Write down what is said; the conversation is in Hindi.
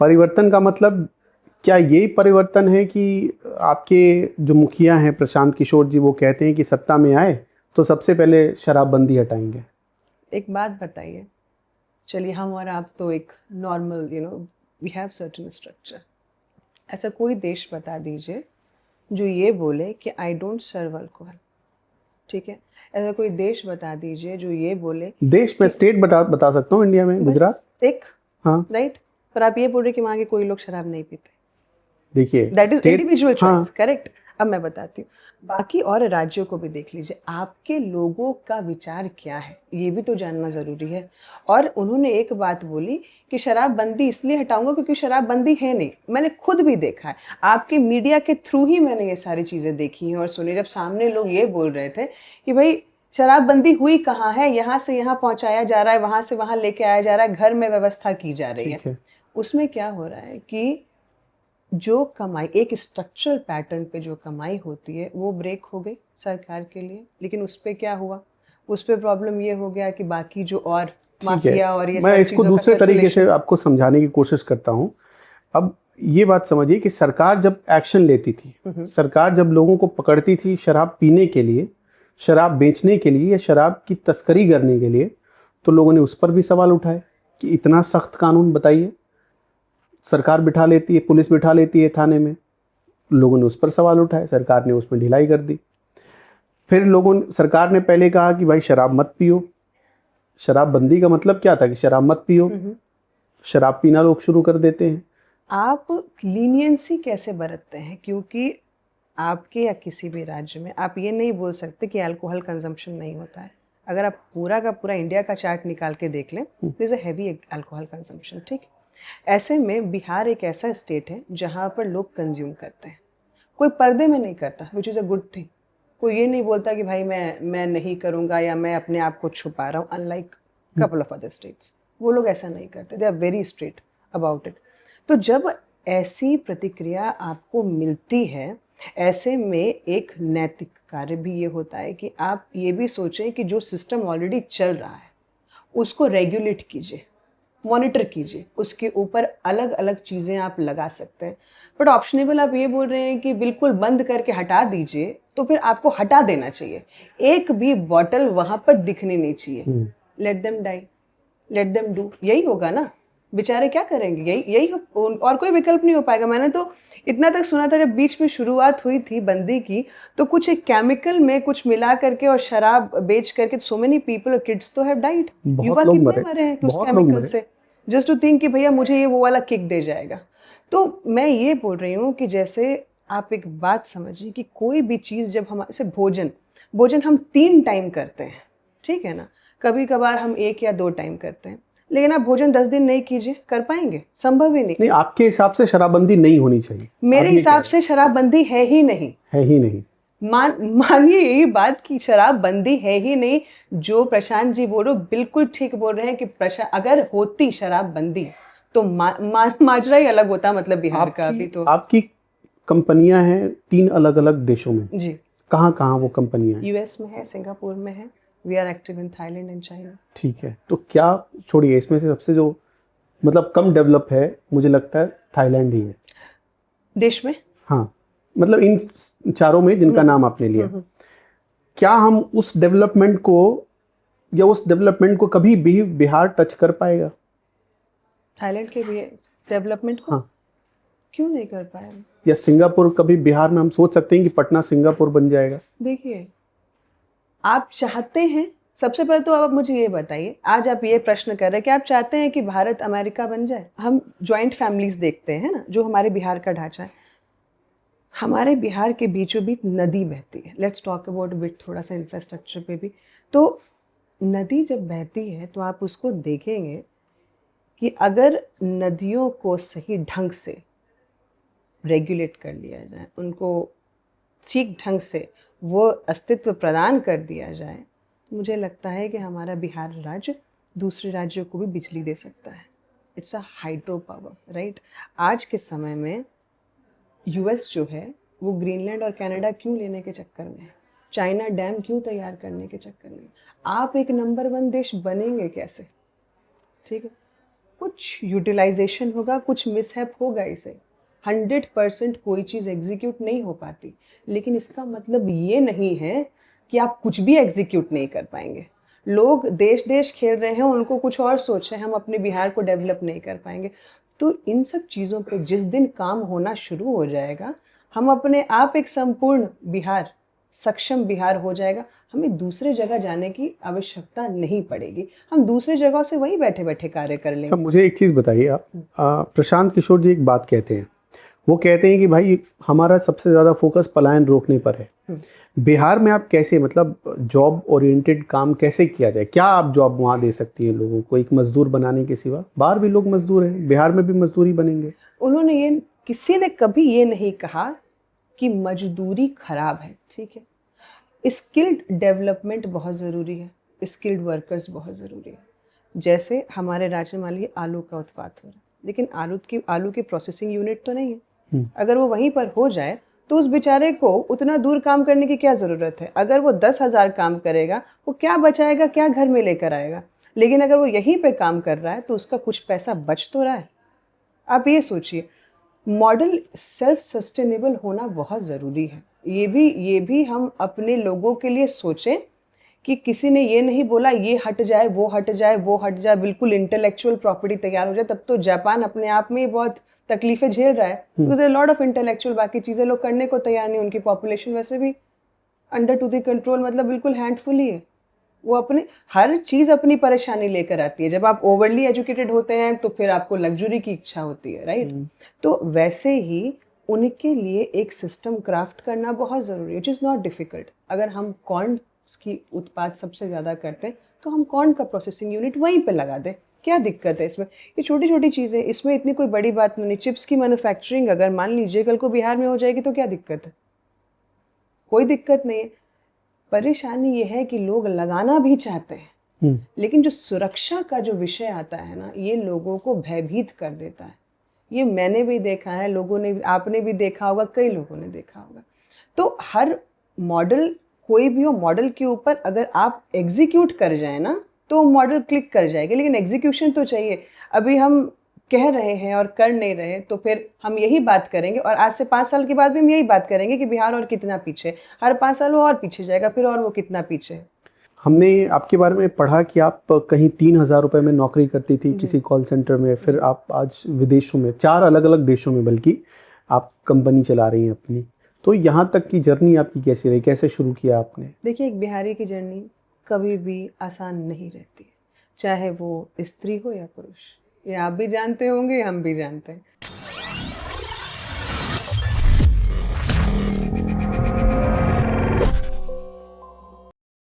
परिवर्तन का मतलब क्या यही परिवर्तन है कि आपके जो मुखिया हैं प्रशांत किशोर जी, वो कहते हैं कि सत्ता में आए तो सबसे पहले शराबबंदी हटाएंगे? एक बात बताइए, चलिए हम और आप तो एक normal we have certain structure, ऐसा कोई देश बता दीजिए जो ये बोले कि आई डोंट सर्व अल्कोहल, ठीक है? ऐसा कोई देश बता दीजिए जो ये बोले देश में कि स्टेट बता सकता हूँ इंडिया में, गुजरात। बस एक, हाँ राइट? पर आप ये बोल रहे कि वहाँ के कोई लोग शराब नहीं पीते, देखिए दैट इज स्टेट। इंडिविजुअल हाँ चॉइस, करेक्ट? अब मैं बताती हूँ, बाकी और राज्यों को भी देख लीजिए, आपके लोगों का विचार क्या है ये भी तो जानना ज़रूरी है। और उन्होंने एक बात बोली कि शराबबंदी इसलिए हटाऊंगा क्योंकि शराबबंदी है नहीं। मैंने खुद भी देखा है, आपके मीडिया के थ्रू ही मैंने ये सारी चीज़ें देखी हैं और सुनी, जब सामने लोग ये बोल रहे थे कि भाई शराबबंदी हुई कहाँ है, यहाँ से यहाँ पहुँचाया जा रहा है, वहाँ से वहाँ लेके आया जा रहा है, घर में व्यवस्था की जा रही है। ठीक है। उसमें क्या हो रहा है कि जो कमाई एक स्ट्रक्चरल पैटर्न पे जो कमाई होती है वो ब्रेक हो गई सरकार के लिए, लेकिन उस पे क्या हुआ, उस पे प्रॉब्लम ये हो गया कि बाकी जो और ठीक है, माफिया और ये मैं सब इसको चीज़ों का दूसरे तरीके से सर्कुलेशन। आपको समझाने की कोशिश करता हूँ। अब ये बात समझिए कि सरकार जब एक्शन लेती थी, सरकार जब लोगों को पकड़ती थी शराब पीने के लिए, शराब बेचने के लिए या शराब की तस्करी करने के लिए, तो लोगों ने उस पर भी सवाल उठाए कि इतना सख्त कानून बताइए। सरकार बिठा लेती है, पुलिस बिठा लेती है थाने में, लोगों ने उस पर सवाल उठाए, सरकार ने उसमें ढिलाई कर दी। फिर सरकार ने पहले कहा कि भाई शराब मत पियो। शराबबंदी का मतलब क्या था कि शराब मत पियो, शराब पीना लोग शुरू कर देते हैं। आप लीनियंसी कैसे बरतते हैं, क्योंकि आपके या किसी भी राज्य में आप ये नहीं बोल सकते कि अल्कोहल कंजम्पशन नहीं होता है। अगर आप पूरा का पूरा इंडिया का चार्ट निकाल के देख लें, there is a heavy alcohol consumption, ठीक? ऐसे में बिहार एक ऐसा स्टेट है जहाँ पर लोग कंज्यूम करते हैं, कोई पर्दे में नहीं करता, which is a good thing. कोई ये नहीं बोलता कि भाई मैं नहीं करूँगा या मैं अपने आप को छुपा रहा हूँ, unlike couple of other states, वो लोग ऐसा नहीं करते, they are very straight about it. तो जब ऐसी प्रतिक्रिया आपको मिलती है, ऐसे में एक नैतिक कार्य भी ये होता है कि आप ये भी सोचें कि जो सिस्टम ऑलरेडी चल रहा है उसको रेगुलेट कीजिए, मॉनिटर कीजिए, उसके ऊपर अलग अलग चीज़ें आप लगा सकते हैं। बट ऑप्शनेबल आप ये बोल रहे हैं कि बिल्कुल बंद करके हटा दीजिए, तो फिर आपको हटा देना चाहिए, एक भी बॉटल वहाँ पर दिखनी नहीं चाहिए। Let them die, let them do, यही होगा ना? बेचारे क्या करेंगे, यही यही और कोई विकल्प नहीं हो पाएगा। मैंने तो इतना तक सुना था, जब बीच में शुरुआत हुई थी बंदी की, तो कुछ एक केमिकल में कुछ मिला करके और शराब बेच करके सो मेनी पीपल और किड्स तो हैव डाइड। बहुत युवा लोग कितने मरे, मरे हैं कि उस बहुत लोग केमिकल मरे। से, जस्ट टू थिंक कि भैया मुझे ये वो वाला किक दे जाएगा। तो मैं ये बोल रही हूँ कि जैसे आप एक बात समझिए कि कोई भी चीज़ जब हम जैसे भोजन, भोजन हम 3 टाइम करते हैं, ठीक है ना? कभी कभार हम 1 या 2 टाइम करते हैं, लेकिन आप भोजन 10 दिन नहीं कीजिए, कर पाएंगे? संभव ही नहीं। नहीं, आपके हिसाब से शराबबंदी नहीं होनी चाहिए, मेरे आप ये कह हिसाब रहे से शराबबंदी है ही नहीं। हैं? है ही नहीं। मानिए यही बात कि शराबबंदी है ही नहीं। जो प्रशांत जी बोल रहे हो बिल्कुल ठीक बोल रहे हैं कि अगर होती शराबबंदी तो माजरा ही अलग होता, मतलब बिहार का अभी तो। आपकी कंपनियां हैं 3 अलग अलग देशों में, जी, कहाँ कहाँ वो कंपनियां हैं? यूएस में है, सिंगापुर में है, we are active in Thailand and China. ठीक है, तो क्या, छोड़िए इसमें से सबसे जो मतलब कम डेवलप है, मुझे लगता है थाईलैंड ही है। देश में। हाँ, मतलब इन चारों में जिनका नाम आपने लिया, क्या हम उस डेवलपमेंट को या उस डेवलपमेंट को कभी भी बिहार टच कर पाएगा? थाईलैंड के भी डेवलपमेंट को हाँ, क्यों नहीं कर पाए? या सिंगापुर, कभी बिहार में हम सोच सकते हैं कि पटना सिंगापुर बन जाएगा? देखिए, आप चाहते हैं, सबसे पहले तो आप मुझे ये बताइए, आज आप ये प्रश्न कर रहे हैं कि आप चाहते हैं कि भारत अमेरिका बन जाए? हम जॉइंट फैमिलीज देखते हैं ना, जो हमारे बिहार का ढांचा है। हमारे बिहार के बीचों बीच नदी बहती है, लेट्स टॉक अबाउट बिट थोड़ा सा इंफ्रास्ट्रक्चर पे भी। तो नदी जब बहती है तो आप उसको देखेंगे कि अगर नदियों को सही ढंग से रेगुलेट कर लिया जाए, उनको ठीक ढंग से वो अस्तित्व प्रदान कर दिया जाए, तो मुझे लगता है कि हमारा बिहार राज्य दूसरे राज्यों को भी बिजली दे सकता है। It's a hydro power, right? आज के समय में यूएस जो है वो ग्रीनलैंड और कनाडा क्यों लेने के चक्कर में है? चाइना डैम क्यों तैयार करने के चक्कर में? आप एक नंबर 1 देश बनेंगे कैसे? ठीक है, कुछ यूटिलाइजेशन होगा, कुछ मिसहैप होगा इसे। 100% कोई चीज़ एग्जीक्यूट नहीं हो पाती, लेकिन इसका मतलब ये नहीं है कि आप कुछ भी एग्जीक्यूट नहीं कर पाएंगे। लोग देश देश खेल रहे हैं, उनको कुछ और सोच है, हम अपने बिहार को डेवलप नहीं कर पाएंगे। तो इन सब चीज़ों पे जिस दिन काम होना शुरू हो जाएगा, हम अपने आप एक संपूर्ण बिहार, सक्षम बिहार हो जाएगा। हमें दूसरे जगह जाने की आवश्यकता नहीं पड़ेगी, हम दूसरे जगहों से वहीं बैठे बैठे कार्य कर सब लेंगे। मुझे एक चीज़ बताइए आप, प्रशांत किशोर जी एक बात कहते हैं, वो कहते हैं कि भाई हमारा सबसे ज़्यादा फोकस पलायन रोकने पर है। बिहार में आप कैसे, मतलब जॉब ओरिएंटेड काम कैसे किया जाए? क्या आप जॉब वहाँ दे सकती हैं लोगों को, एक मजदूर बनाने के सिवा? बाहर भी लोग मजदूर हैं, बिहार में भी मजदूरी बनेंगे। उन्होंने ये, किसी ने कभी ये नहीं कहा कि मजदूरी खराब है, ठीक है। स्किल्ड डेवलपमेंट बहुत ज़रूरी है, स्किल्ड वर्कर्स बहुत ज़रूरी है। जैसे हमारे राज्य में मान लीजिए आलू का उत्पाद हो रहा है, लेकिन आलू की प्रोसेसिंग यूनिट तो नहीं है। अगर वो वहीं पर हो जाए तो उस बेचारे को उतना दूर काम करने की क्या ज़रूरत है? अगर वो 10,000 काम करेगा, वो क्या बचाएगा, क्या घर में लेकर आएगा? लेकिन अगर वो यहीं पे काम कर रहा है तो उसका कुछ पैसा बच तो रहा है। आप ये सोचिए, मॉडल सेल्फ सस्टेनेबल होना बहुत ज़रूरी है। ये भी हम अपने लोगों के लिए सोचें कि किसी ने ये नहीं बोला ये हट जाए, वो हट जाए, वो हट जाए, बिल्कुल इंटेलेक्चुअल प्रॉपर्टी तैयार हो जाए। तब तो जापान अपने आप में ही बहुत तकलीफें झेल रहा है, बिकॉज लॉट ऑफ इंटेलेक्चुअल, बाकी चीज़ें लोग करने को तैयार नहीं। उनकी पॉपुलेशन वैसे भी अंडर टू द कंट्रोल, मतलब बिल्कुल हैंडफुल ही है। वो अपने हर चीज़ अपनी परेशानी लेकर आती है। जब आप ओवरली एजुकेटेड होते हैं तो फिर आपको लग्जरी की इच्छा होती है, राइट? तो वैसे ही उनके लिए एक सिस्टम क्राफ्ट करना बहुत ज़रूरी है, इट इज़ नॉट डिफ़िकल्ट। अगर हम कॉर्न की उत्पाद सबसे ज़्यादा करते हैं तो हम कॉर्न का प्रोसेसिंग यूनिट वहीं पे लगा दें, क्या दिक्कत है इसमें? ये छोटी छोटी चीज़ें, इसमें इतनी कोई बड़ी बात नहीं। चिप्स की मैन्युफैक्चरिंग अगर मान लीजिए कल को बिहार में हो जाएगी तो क्या दिक्कत है? कोई दिक्कत नहीं है। परेशानी ये है कि लोग लगाना भी चाहते हैं, लेकिन जो सुरक्षा का जो विषय आता है ना, ये लोगों को भयभीत कर देता है। ये मैंने भी देखा है, लोगों ने, आपने भी देखा होगा, कई लोगों ने देखा होगा। तो हर मॉडल, कोई भी हो, मॉडल के ऊपर अगर आप एग्जीक्यूट कर जाए ना तो मॉडल क्लिक कर जाएगी, लेकिन एग्जीक्यूशन तो चाहिए। अभी हम कह रहे हैं और कर नहीं रहे, तो फिर हम यही बात करेंगे और आज से 5 साल के बाद भी हम यही बात करेंगे कि बिहार और कितना पीछे। हर 5 साल वो और पीछे जाएगा, फिर और वो कितना पीछे है। हमने आपके बारे में पढ़ा कि आप कहीं 3,000 रुपये में नौकरी करती थी किसी कॉल सेंटर में, फिर आप आज विदेशों में, 4 अलग अलग देशों में बल्कि आप कंपनी चला रही हैं अपनी। तो यहाँ तक की जर्नी आपकी कैसी रही, कैसे शुरू किया आपने? देखिए, एक बिहारी की जर्नी कभी भी आसान नहीं रहती है, चाहे वो स्त्री हो या पुरुष। ये आप भी जानते होंगे, हम भी जानते हैं।